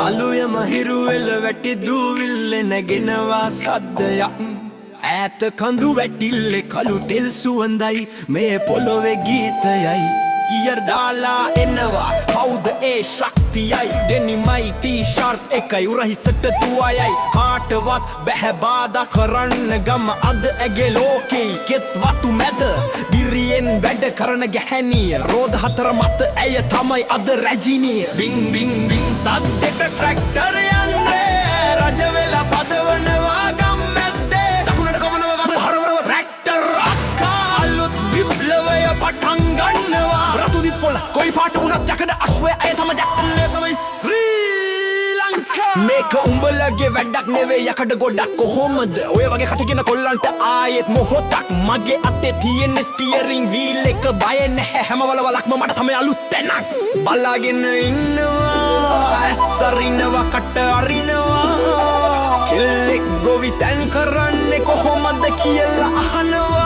අලුය මහිරුවෙල වැටි දූවිල්ලෙ නැගෙනවා සද්දයක් ඈත කඳු වැටිල්ලෙ කළු තෙල් සුවඳයි මේ පොළොවේ ගීතයයි කියර් දාලා එනවා කවුද ඒ ශක්තියයි ඩෙනිමයි ටී-ෂර්ට් එකයි උරහිසට තුවයයි කාටවත් බැහැ බාධා කරන්න ගම අද ඇගේ ලෝකෙයි කෙත් වතු මැද දිරියෙන් වැඩ කරන ගැහැණිය රෝද හතර මත ඇය තමයි අද රැජිනිය බින් බින් බින් සද්දෙට ට්‍රැක්ටර් යන්නේ රජ වෙලා පදවනවා ගම් මැද්දේ දකුණට කවනවා වගේ හරවරව ට්‍රැක්ටර් අක්කා අලුත් විප්ලවය පටන් ගන්නවා රතු දිප්පොළ කොයි පාට වුණත් යකඩ අශ්වය අය තම ජැක්කන්නේ තමයි ශ්‍රී ලංකා මේක උඹලගේ වැඩක් නෙවෙයි යකඩ ගොඩක් කොහොමද ඔය වගේ කටගෙන කොල්ලන්ට ආයෙත් මොහොතක් මගේ අතේ තියෙන ස්ටියරින් වීල් එක බය නැහැ හැම වලවලක්ම මට තමයි අලුත් තැනක් බලාගෙන ඉන්නවා ඇස්සරිනවා කට අරිනවා කෙල්ලෙක් ගොවි තැන් කරන්නේ කොහොමද කියලා අහනවා